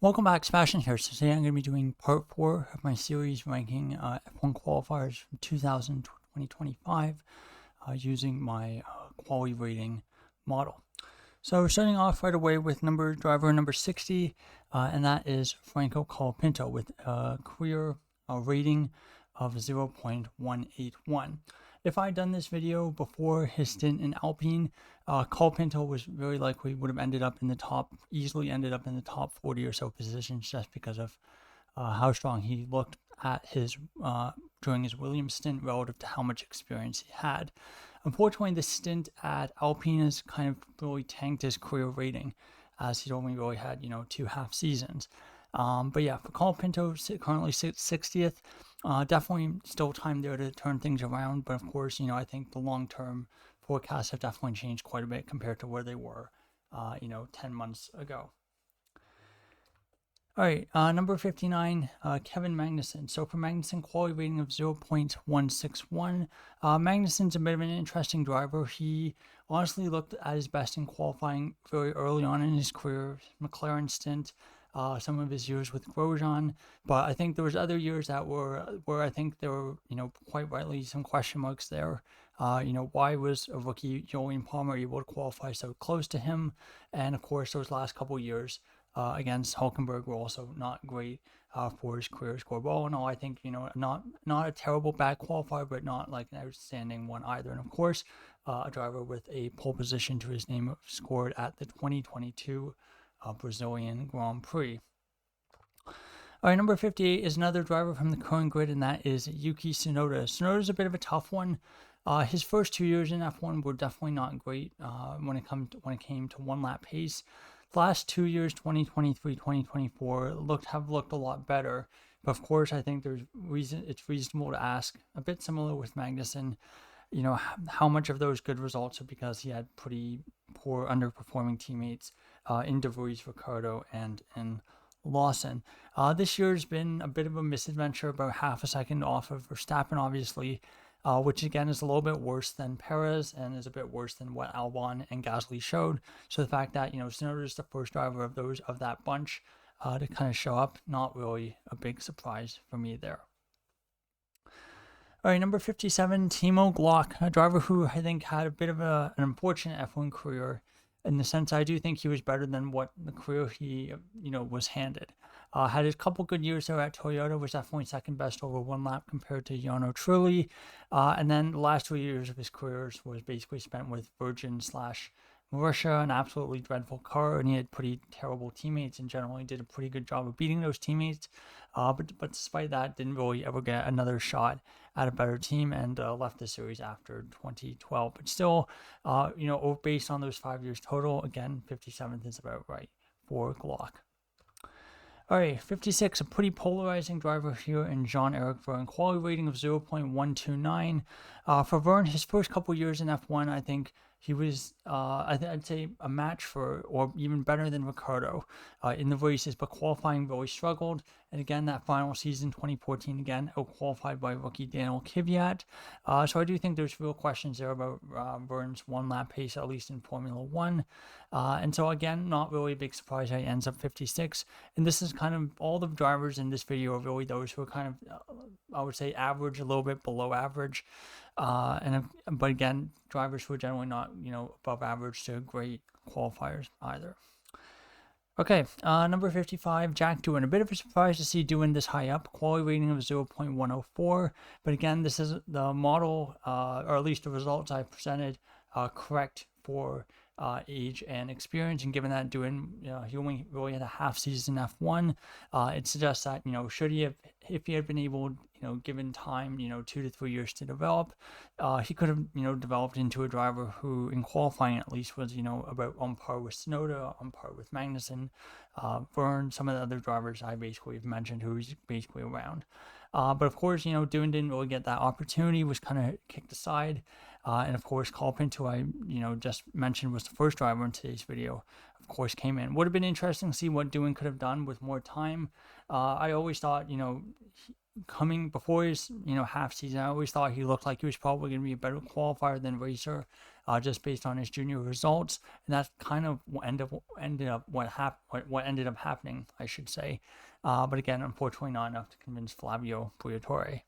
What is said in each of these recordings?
Welcome back, Sebastian here. So today I'm going to be doing part 4 of my series ranking F1 qualifiers from 2025 using my quality rating model. So starting off right away with driver number 60, and that is Franco Colapinto with a career rating of 0.181. If I had done this video before his stint in Alpine, Colapinto was very likely would have easily ended up in the top 40 or so positions just because of how strong he looked at during his Williams stint relative to how much experience he had. Unfortunately, the stint at Alpine has kind of really tanked his career rating, as he's only really had 2 half seasons. But yeah, for Colapinto, currently 60th, definitely still time there to turn things around. But of course, I think the long-term forecasts have definitely changed quite a bit compared to where they were, 10 months ago. All right, number 59, Kevin Magnussen. So for Magnussen, quality rating of 0.161. Magnussen's a bit of an interesting driver. He honestly looked at his best in qualifying very early on in his career, McLaren stint, some of his years with Grosjean, but I think there was other years that where I think there were, quite rightly some question marks there. Why was a rookie Julian Palmer able to qualify so close to him? And of course, those last couple years against Hulkenberg were also not great for his career score. All in all, I think, not a terrible bad qualifier, but not like an outstanding one either. And of course, a driver with a pole position to his name scored at the 2022 Brazilian Grand Prix. All right, number 58 is another driver from the current grid, and that is Yuki Tsunoda. Tsunoda's a bit of a tough one. His first 2 years in F1 were definitely not great when it came to one lap pace. The last 2 years, 2023, 2024, have looked a lot better. But of course, I think it's reasonable to ask, a bit similar with Magnussen, how much of those good results are because he had pretty poor underperforming teammates in De Vries, Ricciardo, and Lawson. This year's been a bit of a misadventure, about half a second off of Verstappen, obviously, which again is a little bit worse than Perez and is a bit worse than what Albon and Gasly showed. So the fact that Tsunoda is the first driver of that bunch to kind of show up, not really a big surprise for me there. All right, number 57, Timo Glock, a driver who I think had a bit of an unfortunate F1 career, in the sense I do think he was better than what the career he was handed. Had a couple good years there at Toyota, was definitely second best over one lap compared to Jarno Trulli, and then the last 2 years of his careers was basically spent with Virgin / Marisha, an absolutely dreadful car, and he had pretty terrible teammates and generally did a pretty good job of beating those teammates. But despite that, didn't really ever get another shot at a better team and left the series after 2012. But still, based on those 5 years total, again, 57th is about right for Glock. All right, 56, a pretty polarizing driver here in Jean-Eric Vergne, quality rating of 0.129. For Vergne, his first couple years in F1, I think he was, I'd say, a match for, or even better than Ricciardo in the races, but qualifying really struggled. And again, that final season, 2014, again, out-qualified by rookie Daniel Kvyat. So I do think there's real questions there about Vergne's one-lap pace, at least in Formula 1. And so again, not really a big surprise that he ends up 56. And this is kind of, all the drivers in this video are really those who are kind of, I would say, average, a little bit below average. But again, drivers who are generally not, above average to great qualifiers either. Okay, number 55, Jack Doohan. A bit of a surprise to see Doohan this high up. Quality rating of 0.104. But again, this is the model, or at least the results I presented, correct for age and experience. And given that Doohan, he only really had a half season F1, it suggests that, should he have, if he had been able, given time, 2 to 3 years to develop, he could have, developed into a driver who, in qualifying at least, was, about on par with Tsunoda, on par with Magnussen, Vergne, some of the other drivers I basically have mentioned who's basically around. But of course, Doohan didn't really get that opportunity, was kind of kicked aside. And of course, Colapinto, I just mentioned, was the first driver in today's video, of course, came in. Would have been interesting to see what Doohan could have done with more time. I always thought, coming before his half season, I always thought he looked like he was probably going to be a better qualifier than racer. just based on his junior results, and that's kind of what ended up happening, I should say. But again, unfortunately, not enough to convince Flavio Briatore.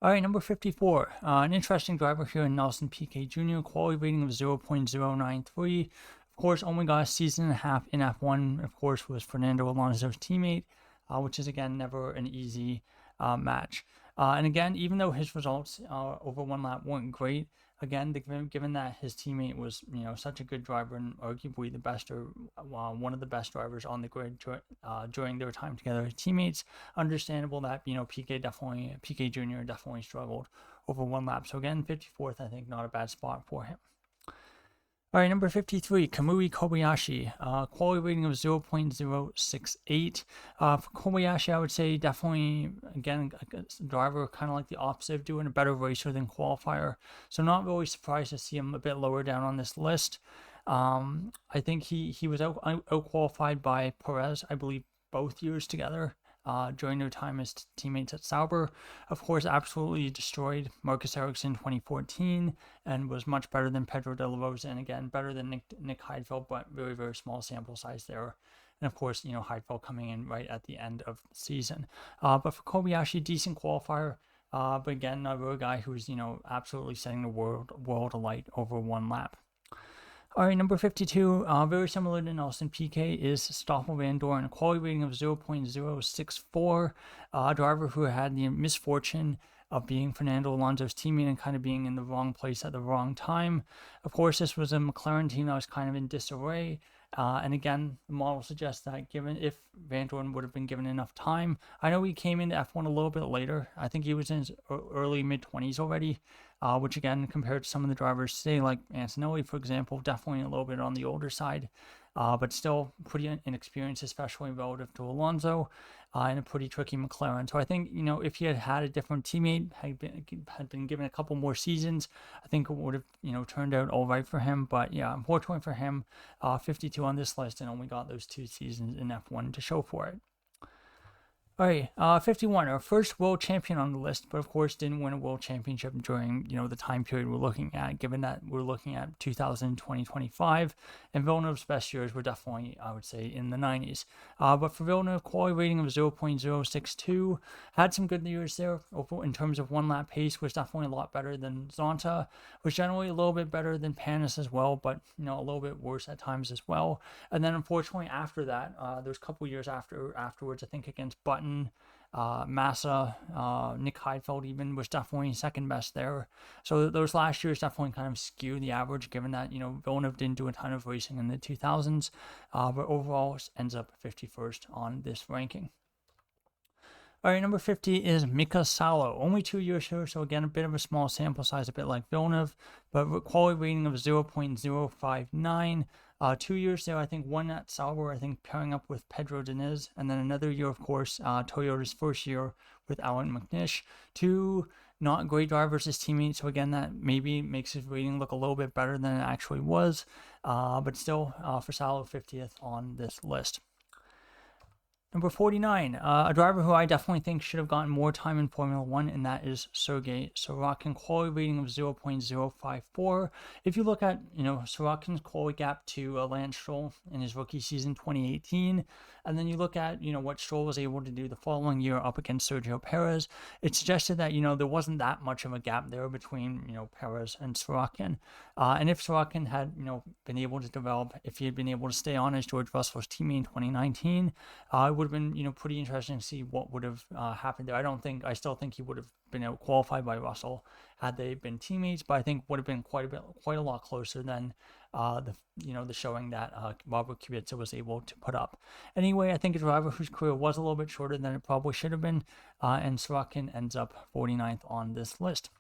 All right, number 54. An interesting driver here in Nelson Piquet Jr., quality rating of 0.093. Of course, only got a season and a half in F1, of course, was Fernando Alonso's teammate, which is, again, never an easy match. And again, even though his results over one lap weren't great, again, given that his teammate was, such a good driver and arguably the best or one of the best drivers on the grid during their time together as teammates, understandable that, Piquet Jr. definitely struggled over one lap. So again, 54th, I think, not a bad spot for him. All right, number 53, Kamui Kobayashi, quality rating of 0.068. For Kobayashi, I would say definitely, again, a driver kind of like the opposite of doing a better racer than qualifier. So not really surprised to see him a bit lower down on this list. I think he was out qualified by Perez, I believe, both years together. During their time as teammates at Sauber. Of course, absolutely destroyed Marcus Ericsson 2014 and was much better than Pedro de la Rosa, and again, better than Nick Heidfeld, but very, very small sample size there. And of course, Heidfeld coming in right at the end of the season. But for Kobayashi, decent qualifier. But again, another guy who's, absolutely setting the world alight over one lap. All right, number 52, very similar to Nelson Piquet, is Stoffel Van Dorn, a quality rating of 0.064. A driver who had the misfortune of being Fernando Alonso's teammate and kind of being in the wrong place at the wrong time. Of course, this was a McLaren team that was kind of in disarray. And again, the model suggests that if Van Dorn would have been given enough time, I know he came into F1 a little bit later. I think he was in his early mid-20s already, which again, compared to some of the drivers today, like Antonelli, for example, definitely a little bit on the older side, but still pretty inexperienced, especially relative to Alonso, and a pretty tricky McLaren. So I think, if he had a different teammate, had been given a couple more seasons, I think it would have, turned out all right for him. But yeah, unfortunately for him, 52 on this list and only got those 2 seasons in F1 to show for it. All right, 51, our first world champion on the list, but of course didn't win a world championship during, the time period we're looking at, given that we're looking at 2025, and Villeneuve's best years were definitely, I would say, in the 90s. But for Villeneuve, quality rating of 0.062, had some good years there. In terms of one lap pace, was definitely a lot better than Zonta, was generally a little bit better than Panis as well, but, a little bit worse at times as well. And then unfortunately after that, there's a couple years afterwards, I think against Button, Massa, Nick Heidfeld even was definitely second best there. So those last years definitely kind of skew the average, given that, Villeneuve didn't do a ton of racing in the 2000s, but overall ends up 51st on this ranking. All right, number 50 is Mika Salo. Only 2 years here, so again, a bit of a small sample size, a bit like Villeneuve, but quality rating of 0.059. 2 years there, I think one at Sauber, I think pairing up with Pedro Diniz, and then another year, of course, Toyota's first year with Alan McNish. 2 not great drivers as teammates, so again, that maybe makes his rating look a little bit better than it actually was, but still, for Salo, 50th on this list. Number 49, a driver who I definitely think should have gotten more time in Formula 1, and that is Sergei Sorokin, quality rating of 0.054. If you look at, Sorokin's quality gap to Lance Stroll in his rookie season 2018, and then you look at, what Stroll was able to do the following year up against Sergio Perez, it suggested that, there wasn't that much of a gap there between, Perez and Sorokin. And if Sorokin had, been able to develop, if he had been able to stay on as George Russell's teammate in 2019, it would have been, pretty interesting to see what would have happened there. I still think he would have been out qualified by Russell had they been teammates, but I think would have been quite a lot closer than the showing that Robert Kubica was able to put up. Anyway, I think a driver whose career was a little bit shorter than it probably should have been, and Sorokin ends up 49th on this list.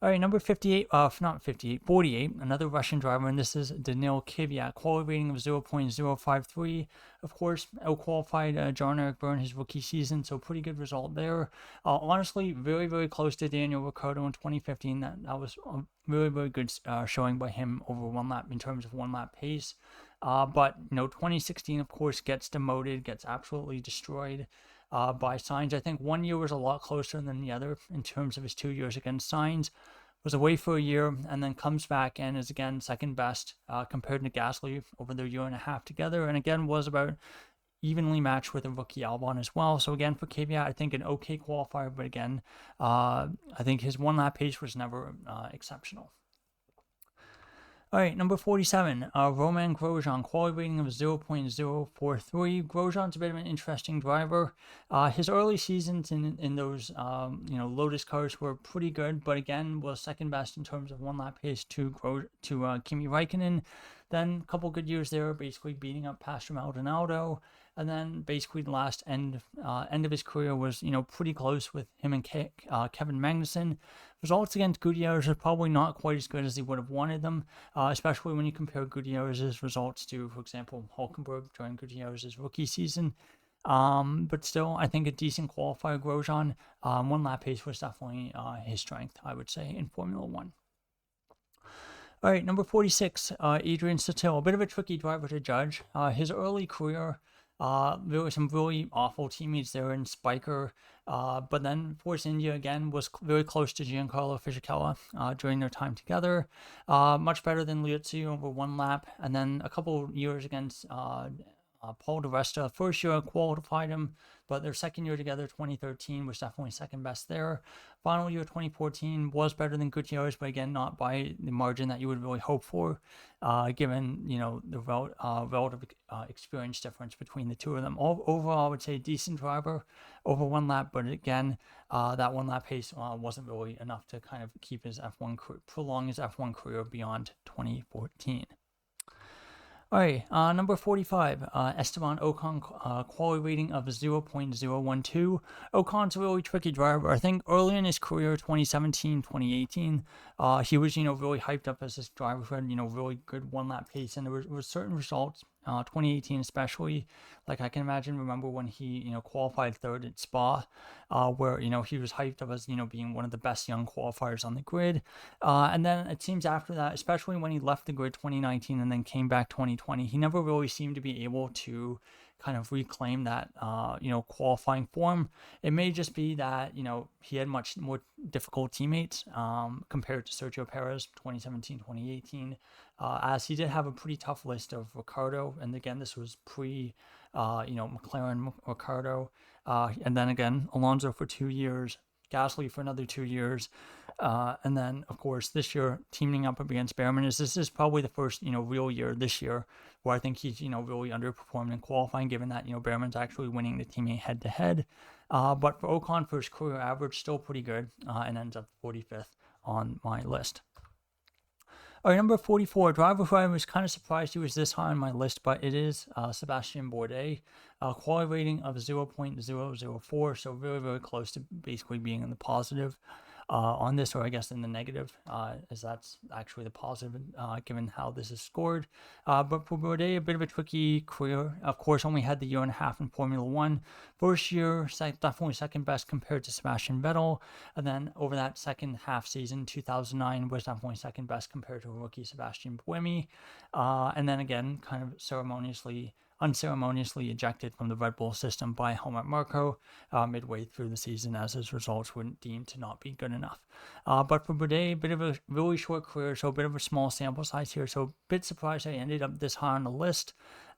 All right, number 58, 48, another Russian driver, and this is Danil Kvyat, quality rating of 0.053. Of course, out-qualified John-Eric Byrne his rookie season, so pretty good result there. Honestly, very, very close to Daniel Ricciardo in 2015. That was a very, very good showing by him over one lap in terms of one lap pace. But 2016, of course, gets demoted, gets absolutely destroyed by Sainz. I think one year was a lot closer than the other in terms of his 2 years against Sainz. was away for a year and then comes back and is again second best compared to Gasly over their year and a half together, and again was about evenly matched with a rookie Albon as well. So again, for Kvyat, I think an okay qualifier, but again, I think his one lap pace was never exceptional. All right, number 47, Romain Grosjean, quality rating of 0.043. Grosjean's a bit of an interesting driver. His early seasons in those Lotus cars were pretty good, but again was second best in terms of one lap pace to Kimi Räikkönen. Then a couple good years there, basically beating up Pastor Maldonado, and then basically the last end of his career was pretty close with him and Kevin Magnussen. Results against Gutierrez are probably not quite as good as he would have wanted them, especially when you compare Gutierrez's results to, for example, Hulkenberg during Gutierrez's rookie season. But still, I think a decent qualifier. Grosjean, one lap pace was definitely his strength, I would say, in Formula One. All right, number 46, Adrian Sutil, a bit of a tricky driver to judge. His early career, there were some really awful teammates there in Spiker, but then Force India again was very close to Giancarlo Fisichella during their time together. Much better than Liuzzi over one lap, and then a couple years against Paul di Resta. First year qualified him, but their second year together, 2013, was definitely second best there. Final year, 2014, was better than Gutierrez, but again, not by the margin that you would really hope for, given the relative experience difference between the two of them. Overall, I would say decent driver over one lap, but again, that one lap pace wasn't really enough to kind of keep his prolong his F1 career beyond 2014. All right, number 45, Esteban Ocon, quality rating of 0.012. Ocon's a really tricky driver. I think early in his career, 2017, 2018, he was, really hyped up as this driver who had, really good one-lap pace, and there was certain results, 2018 especially, like I can remember when he, qualified third at Spa, where, he was hyped up as, being one of the best young qualifiers on the grid. And then it seems after that, especially when he left the grid 2019 and then came back 2020, he never really seemed to be able to kind of reclaim that, qualifying form. It may just be that, he had much more difficult teammates compared to Sergio Perez 2017, 2018, as he did have a pretty tough list of Ricciardo. And again, this was McLaren Ricciardo. And then again, Alonso for 2 years, Gasly for another 2 years. And then, of course, this year, teaming up against Behrman, this is probably the first, real year this year where I think he's, really underperformed in qualifying, given that, Behrman's actually winning the teammate head-to-head. But for Ocon, for his career average, still pretty good, and ends up 45th on my list. All right, number 44, driver who I was kind of surprised he was this high on my list, but it is Sebastian Bourdais, quality rating of 0.004, so very, very close to basically being in the positive on this, or I guess in the negative, as that's actually the positive, given how this is scored. But for Bourdais, a bit of a tricky career. Of course, only had the year and a half in Formula One. First year, definitely second best compared to Sebastian Vettel. And then over that second half season, 2009, was definitely second best compared to rookie Sebastian Buemi. And then again, kind of unceremoniously ejected from the Red Bull system by Helmut Marko midway through the season, as his results were deemed to not be good enough. But for Bourdais, a bit of a really short career, so a bit of a small sample size here, so a bit surprised I ended up this high on the list.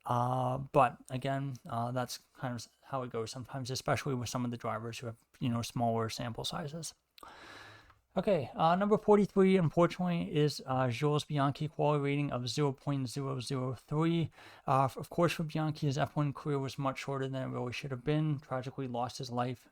But again, that's kind of how it goes sometimes, especially with some of the drivers who have, smaller sample sizes. Okay, number 43, unfortunately, is Jules Bianchi, quality rating of 0.003. Of course, for Bianchi, his F1 career was much shorter than it really should have been. Tragically lost his life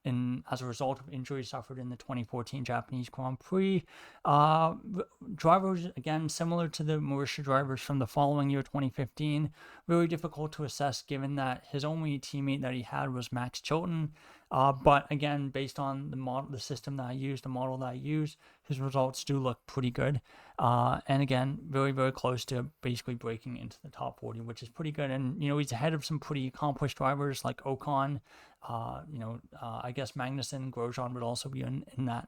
as a result of injuries suffered in the 2014 Japanese Grand Prix. Drivers, again, similar to the Mauritia drivers from the following year, 2015, really difficult to assess given that his only teammate that he had was Max Chilton. But again, based on the model that I use, his results do look pretty good. And again, very, very close to basically breaking into the top 40, which is pretty good. And, he's ahead of some pretty accomplished drivers like Ocon. I guess Magnussen, Grosjean would also be in that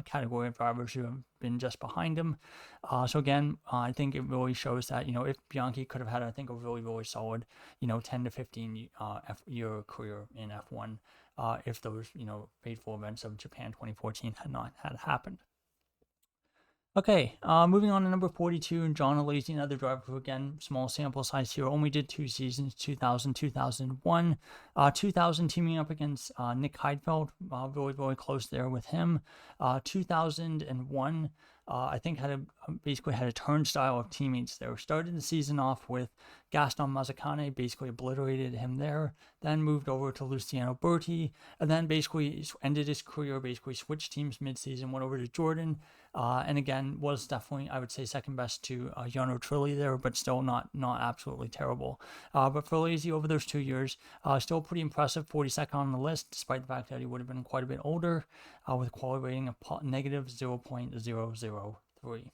category of drivers who have been just behind him. So again, I think it really shows that, if Bianchi could have had, I think, a really, really solid, 10 to 15 year career in F1, if those, fateful events of Japan 2014 had not happened. Okay, moving on to number 42, John Alesi, another driver who, again, small sample size here, only did 2 seasons, 2000, 2001. 2000 teaming up against Nick Heidfeld, really, really close there with him. 2001, I think basically had a turnstile of teammates there. Started the season off with Gaston Mazzacane, basically obliterated him there, then moved over to Luciano Berti, and then basically ended his career, basically switched teams mid-season, went over to Jordan, and again was definitely, I would say, second best to Jarno Trulli there, but still not absolutely terrible. But for Alesi over those 2 years, still pretty impressive, 42nd on the list, despite the fact that he would have been quite a bit older, with a quality rating of negative 0.003.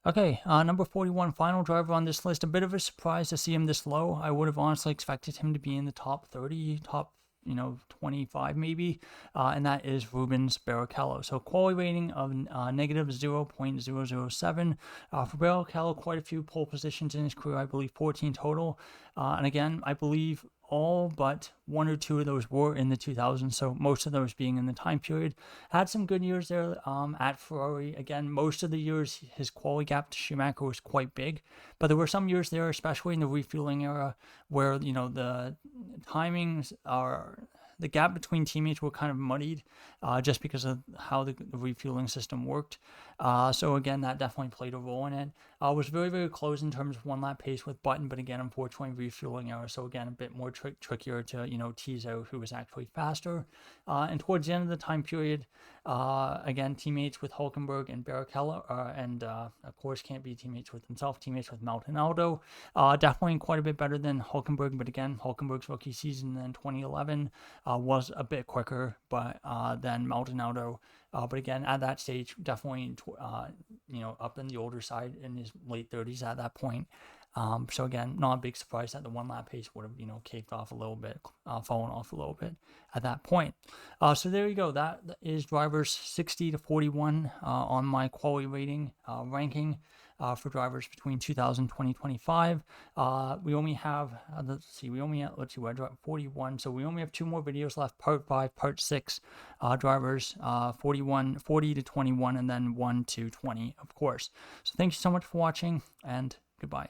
Okay, number 41, final driver on this list. A bit of a surprise to see him this low. I would have honestly expected him to be in the top 30, top 25 maybe, and that is Rubens Barrichello. So quality rating of negative 0.007. For Barrichello, quite a few pole positions in his career, I believe 14 total. And again, I believe all but 1 or 2 of those were in the 2000s, so most of those being in the time period. Had some good years there at Ferrari. Again, most of the years his quality gap to Schumacher was quite big, but there were some years there, especially in the refueling era, where the timings are, the gap between teammates were kind of muddied, just because of how the refueling system worked. So again, that definitely played a role in it. Was very, very close in terms of 1 lap pace with Button, but again, unfortunately, refueling error. So again, a bit more trickier to tease out who was actually faster. And towards the end of the time period, again, teammates with Hulkenberg and Barrichello, and of course can't be teammates with himself, teammates with Maldonado. Definitely quite a bit better than Hulkenberg, but again, Hulkenberg's rookie season in 2011 was a bit quicker, but than Maldonado. But again, at that stage, definitely, up in the older side in his late 30s at that point. So again, not a big surprise that the 1 lap pace would have, caked off a little bit, fallen off a little bit at that point. So there you go. That is drivers 60 to 41 on my quality rating ranking for drivers between 2000 and 2025. We only have, we're at 41, so we only have 2 more videos left, part 5, part 6, drivers 40 to 21, and then 1 to 20, of course. So thank you so much for watching, and goodbye.